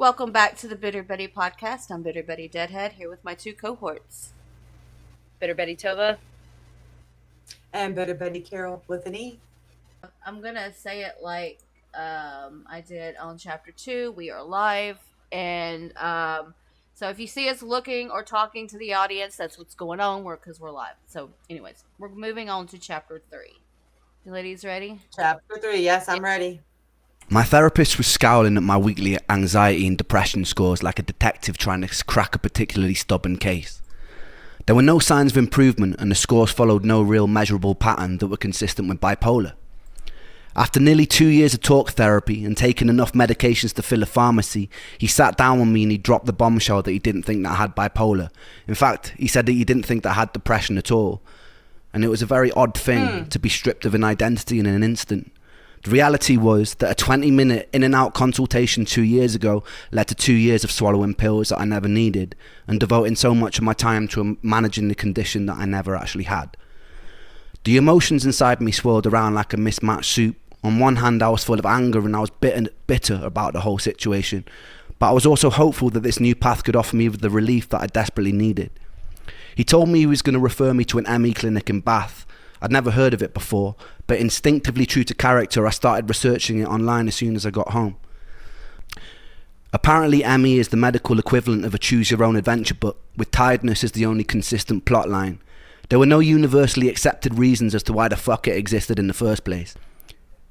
Welcome back to the Bitter Betty podcast. I'm Bitter Betty Deadhead here with my two cohorts. Bitter Betty Tova. And Bitter Betty Carol with an E. I'm going to say it like I did on chapter 2. We are live. And so if you see us looking or talking to the audience, that's what's going on because we're live. So anyways, we're moving on to chapter 3. You ladies ready? Chapter 3. Yes, I'm ready. My therapist was scowling at my weekly anxiety and depression scores like a detective trying to crack a particularly stubborn case. There were no signs of improvement and the scores followed no real measurable pattern that were consistent with bipolar. After nearly 2 years of talk therapy and taking enough medications to fill a pharmacy, he sat down with me and he dropped the bombshell that he didn't think that I had bipolar. In fact, he said that he didn't think that I had depression at all. And it was a very odd thing to be stripped of an identity in an instant. The reality was that a 20-minute in and out consultation 2 years ago led to 2 years of swallowing pills that I never needed and devoting so much of my time to managing the condition that I never actually had. The emotions inside me swirled around like a mismatched soup. On one hand, I was full of anger and I was bitter about the whole situation, but I was also hopeful that this new path could offer me the relief that I desperately needed. He told me he was going to refer me to an ME clinic in Bath. I'd never heard of it before, but instinctively true to character, I started researching it online as soon as I got home. Apparently, ME is the medical equivalent of a choose-your-own-adventure book, with tiredness as the only consistent plotline. There were no universally accepted reasons as to why the fuck it existed in the first place.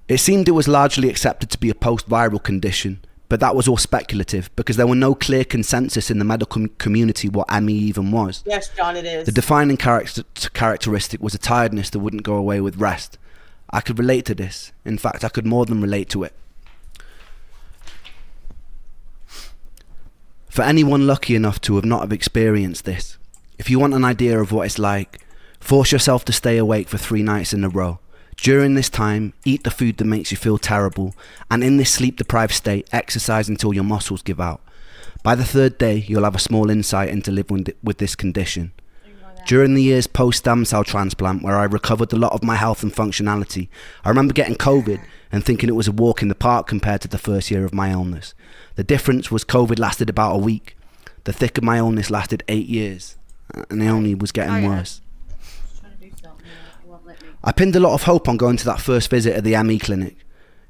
It seemed it was largely accepted to be a post-viral condition, but that was all speculative because there were no clear consensus in the medical community what ME even was. Yes, John, it is. The defining characteristic was a tiredness that wouldn't go away with rest. I could relate to this. In fact, I could more than relate to it. For anyone lucky enough to not have experienced this, if you want an idea of what it's like, force yourself to stay awake for 3 nights in a row. During this time, eat the food that makes you feel terrible, and in this sleep-deprived state, exercise until your muscles give out. By the 3rd day, you'll have a small insight into living with this condition. During the years post-stem cell transplant, where I recovered a lot of my health and functionality, I remember getting COVID and thinking it was a walk in the park compared to the first year of my illness. The difference was COVID lasted about a week. The thick of my illness lasted 8 years, and it only was getting worse. I pinned a lot of hope on going to that first visit at the ME clinic.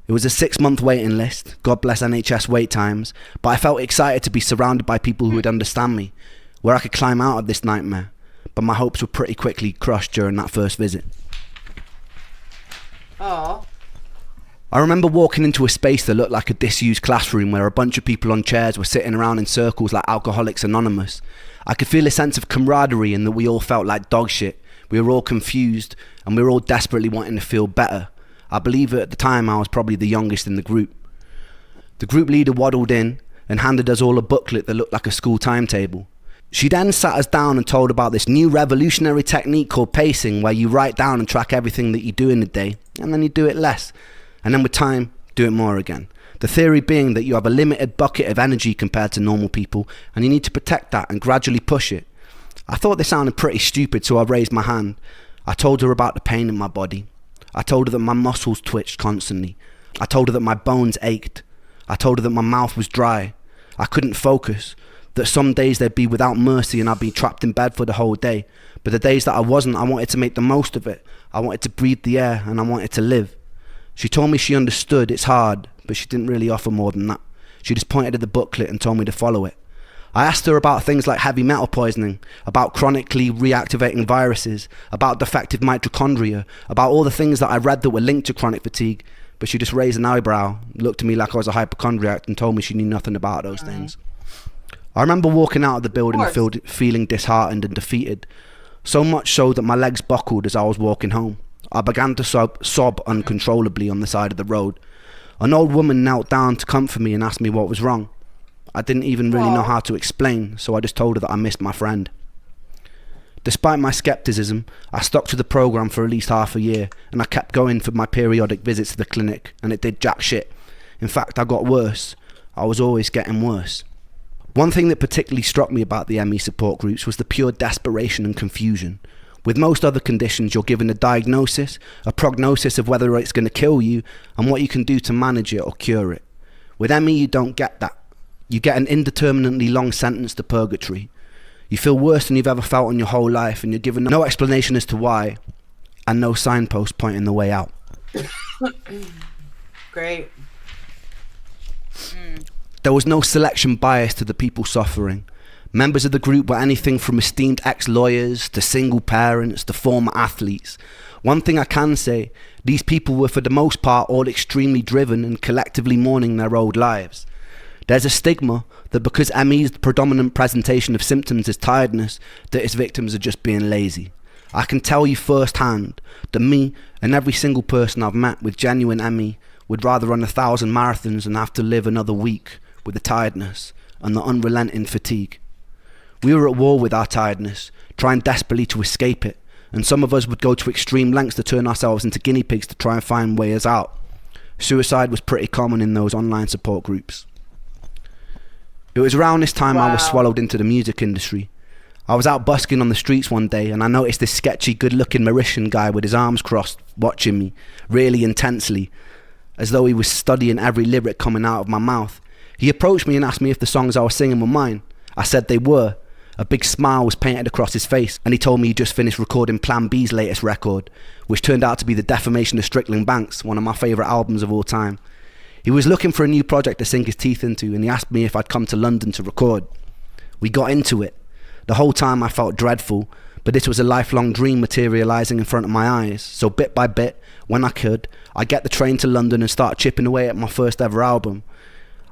It was a 6-month waiting list, God bless NHS wait times, but I felt excited to be surrounded by people who would understand me, where I could climb out of this nightmare, but my hopes were pretty quickly crushed during that first visit. Aww. I remember walking into a space that looked like a disused classroom where a bunch of people on chairs were sitting around in circles like Alcoholics Anonymous. I could feel a sense of camaraderie and that we all felt like dog shit. We were all confused and we were all desperately wanting to feel better. I believe at the time I was probably the youngest in the group. The group leader waddled in and handed us all a booklet that looked like a school timetable. She then sat us down and told about this new revolutionary technique called pacing, where you write down and track everything that you do in a day and then you do it less. And then with time, do it more again. The theory being that you have a limited bucket of energy compared to normal people and you need to protect that and gradually push it. I thought this sounded pretty stupid, so I raised my hand. I told her about the pain in my body. I told her that my muscles twitched constantly. I told her that my bones ached. I told her that my mouth was dry. I couldn't focus. That some days they'd be without mercy and I'd be trapped in bed for the whole day. But the days that I wasn't, I wanted to make the most of it. I wanted to breathe the air and I wanted to live. She told me she understood it's hard, but she didn't really offer more than that. She just pointed at the booklet and told me to follow it. I asked her about things like heavy metal poisoning, about chronically reactivating viruses, about defective mitochondria, about all the things that I read that were linked to chronic fatigue, but she just raised an eyebrow, looked at me like I was a hypochondriac and told me she knew nothing about those things. I remember walking out of the building feeling disheartened and defeated, so much so that my legs buckled as I was walking home. I began to sob uncontrollably on the side of the road. An old woman knelt down to comfort me and asked me what was wrong. I didn't even really know how to explain, so I just told her that I missed my friend. Despite my skepticism, I stuck to the program for at least half a year, and I kept going for my periodic visits to the clinic, and it did jack shit. In fact, I got worse. I was always getting worse. One thing that particularly struck me about the ME support groups was the pure desperation and confusion. With most other conditions, you're given a diagnosis, a prognosis of whether it's going to kill you, and what you can do to manage it or cure it. With ME, you don't get that. You get an indeterminately long sentence to purgatory. You feel worse than you've ever felt in your whole life, and you're given no explanation as to why, and no signpost pointing the way out. Great. There was no selection bias to the people suffering. Members of the group were anything from esteemed ex-lawyers to single parents to former athletes. One thing I can say, these people were for the most part all extremely driven and collectively mourning their old lives. There's a stigma that because ME's predominant presentation of symptoms is tiredness, that its victims are just being lazy. I can tell you firsthand that me and every single person I've met with genuine ME would rather run 1,000 marathons than have to live another week with the tiredness and the unrelenting fatigue. We were at war with our tiredness, trying desperately to escape it, and some of us would go to extreme lengths to turn ourselves into guinea pigs to try and find ways out. Suicide was pretty common in those online support groups. It was around this time I was swallowed into the music industry. I was out busking on the streets one day and I noticed this sketchy, good-looking Mauritian guy with his arms crossed watching me, really intensely, as though he was studying every lyric coming out of my mouth. He approached me and asked me if the songs I was singing were mine. I said they were. A big smile was painted across his face, and he told me he just finished recording Plan B's latest record, which turned out to be The Defamation of Strickland Banks, one of my favourite albums of all time. He was looking for a new project to sink his teeth into, and he asked me if I'd come to London to record. We got into it. The whole time I felt dreadful, but this was a lifelong dream materialising in front of my eyes, so bit by bit, when I could, I'd get the train to London and start chipping away at my first ever album.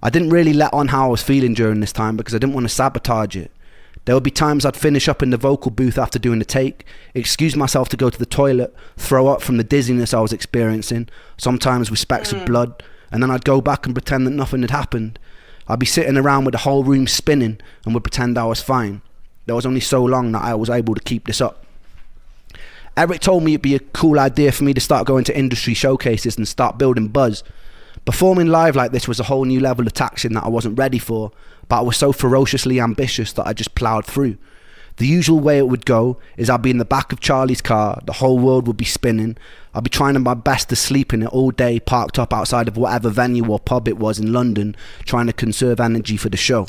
I didn't really let on how I was feeling during this time because I didn't want to sabotage it. There would be times I'd finish up in the vocal booth after doing the take, excuse myself to go to the toilet, throw up from the dizziness I was experiencing, sometimes with specks of blood, and then I'd go back and pretend that nothing had happened. I'd be sitting around with the whole room spinning and would pretend I was fine. There was only so long that I was able to keep this up. Eric told me it'd be a cool idea for me to start going to industry showcases and start building buzz. Performing live like this was a whole new level of taxing that I wasn't ready for, but I was so ferociously ambitious that I just ploughed through. The usual way it would go is I'd be in the back of Charlie's car, the whole world would be spinning, I'd be trying my best to sleep in it all day, parked up outside of whatever venue or pub it was in London, trying to conserve energy for the show.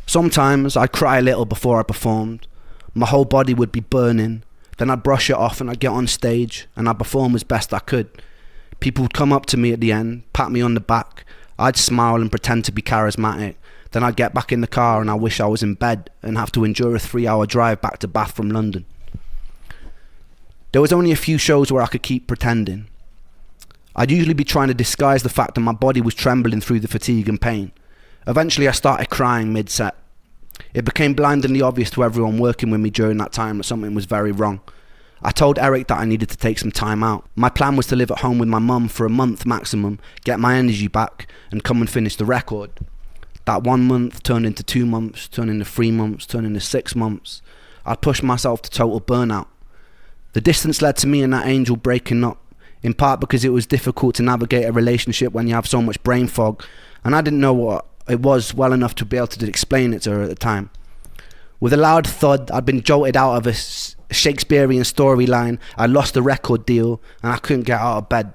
Sometimes I'd cry a little before I performed. My whole body would be burning. Then I'd brush it off and I'd get on stage and I'd perform as best I could. People would come up to me at the end, pat me on the back. I'd smile and pretend to be charismatic. Then I'd get back in the car and I wish I was in bed and have to endure a 3-hour drive back to Bath from London. There was only a few shows where I could keep pretending. I'd usually be trying to disguise the fact that my body was trembling through the fatigue and pain. Eventually I started crying mid-set. It became blindingly obvious to everyone working with me during that time that something was very wrong. I told Eric that I needed to take some time out. My plan was to live at home with my mum for a month maximum, get my energy back, and come and finish the record. That 1 month turned into 2 months, turned into 3 months, turned into 6 months. I pushed myself to total burnout. The distance led to me and that angel breaking up, in part because it was difficult to navigate a relationship when you have so much brain fog, and I didn't know what it was well enough to be able to explain it to her at the time. With a loud thud, I'd been jolted out of a Shakespearean storyline, I lost the record deal, and I couldn't get out of bed.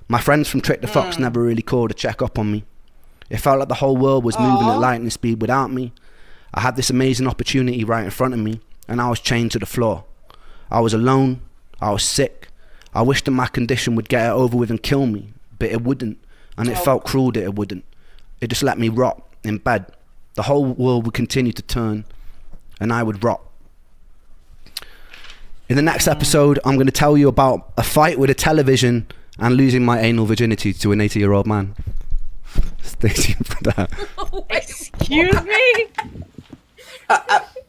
My friends from Trick the Fox never really called to check up on me. It felt like the whole world was moving at lightning speed without me. I had this amazing opportunity right in front of me, and I was chained to the floor. I was alone, I was sick. I wished that my condition would get it over with and kill me, but it wouldn't, and it felt cruel that it wouldn't. It just let me rot in bed. The whole world would continue to turn, and I would rot. In the next episode, I'm going to tell you about a fight with a television and losing my anal virginity to an 80-year-old man. Stay tuned for that. Excuse me?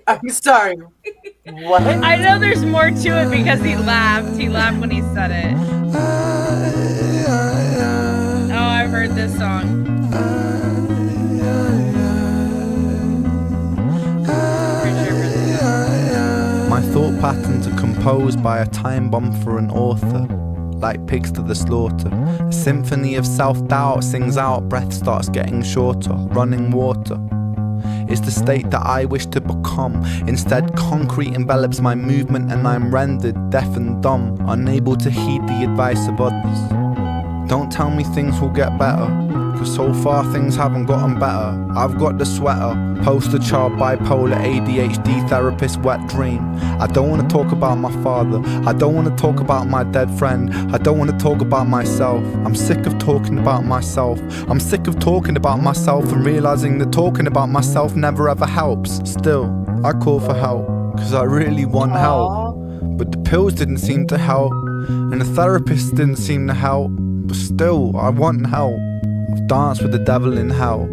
I'm sorry. What? I know there's more to it because he laughed. He laughed when he said it. Oh, I've heard this song. My thought patterns are composed by a time bomb for an author, like pigs to the slaughter. A symphony of self-doubt sings out, breath starts getting shorter. Running water is the state that I wish to become. Instead, concrete envelops my movement and I'm rendered deaf and dumb, unable to heed the advice of others. Don't tell me things will get better, cause so far things haven't gotten better. I've got the sweater, poster child, bipolar, ADHD, therapist, wet dream. I don't wanna talk about my father, I don't wanna talk about my dead friend, I don't wanna talk about myself. I'm sick of talking about myself, I'm sick of talking about myself and realizing that talking about myself never ever helps. Still, I call for help, cause I really want help. But the pills didn't seem to help, and the therapist didn't seem to help. But still, I want help. I've danced with the devil in hell,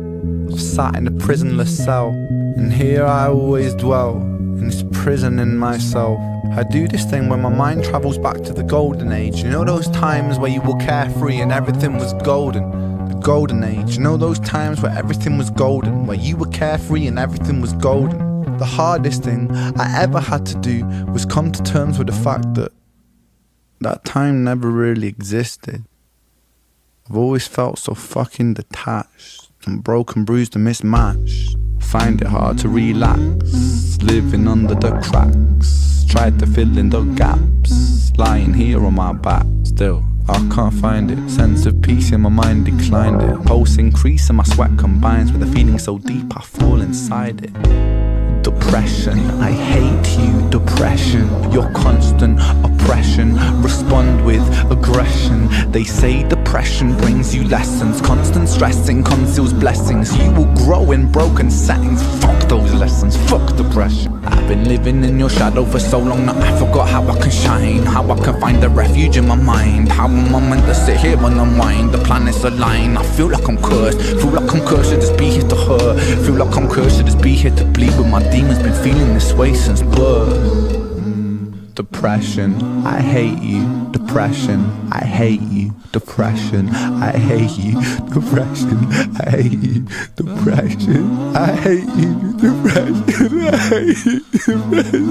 I've sat in a prisonless cell, and here I always dwell, in this prison in myself. I do this thing where my mind travels back to the golden age. You know those times where you were carefree and everything was golden? The golden age. You know those times where everything was golden, where you were carefree and everything was golden? The hardest thing I ever had to do was come to terms with the fact that that time never really existed. I've always felt so fucking detached and broken, bruised and mismatched. Find it hard to relax, living under the cracks. Tried to fill in the gaps, lying here on my back. Still, I can't find it. Sense of peace in my mind declined it. Pulse increase and my sweat combines with a feeling so deep I fall inside it. Depression, I hate you, depression. Your constant oppression, respond with aggression. They say depression brings you lessons. Constant stressing conceals blessings. You will grow in broken settings. Fuck those lessons, fuck depression. I've been living in your shadow for so long that I forgot how I can shine, how I can find a refuge in my mind. How am I meant to sit here and unwind? The planets align. I feel like I'm cursed, feel like I'm cursed to just be here to hurt. Feel like I'm cursed to just be here to bleed with my demons. Been feeling this way since birth. Depression, I hate you. Depression, I hate you. Depression, I hate you. Depression, I hate you. Depression, I hate you. Depression, I hate you. Depression.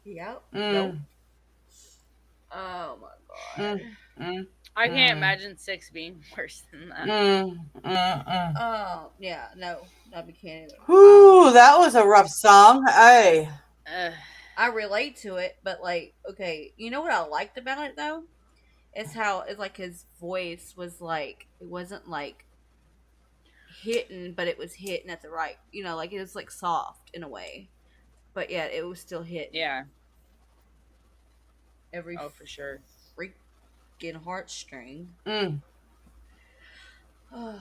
Yep. Nope. Oh my god. I can't imagine 6 being worse than that. Oh yeah, no, we can't either. Whew, that was a rough song. Hey. I relate to it, but like, okay, you know what I liked about it though? It's how it's like his voice was like it wasn't like hitting, but it was hitting at the right, like it was like soft in a way, but yeah, it was still hitting. Yeah. Every for sure. Freaking heartstring. All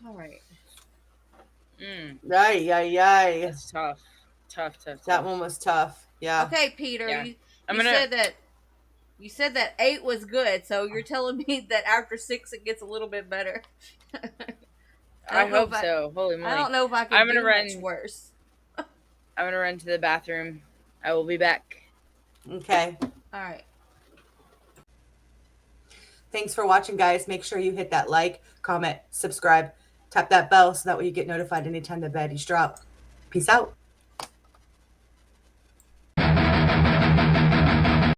right. Yay. That's tough. Tough. That one was tough. Yeah. Okay, Peter. Yeah. You said that 8 was good, so you're telling me that after 6 it gets a little bit better. I hope so. Holy moly! I don't know if I can do much worse. I'm gonna run to the bathroom. I will be back. Okay. All right. Thanks for watching, guys. Make sure you hit that like, comment, subscribe, tap that bell so that way you get notified anytime the baddies drop. Peace out.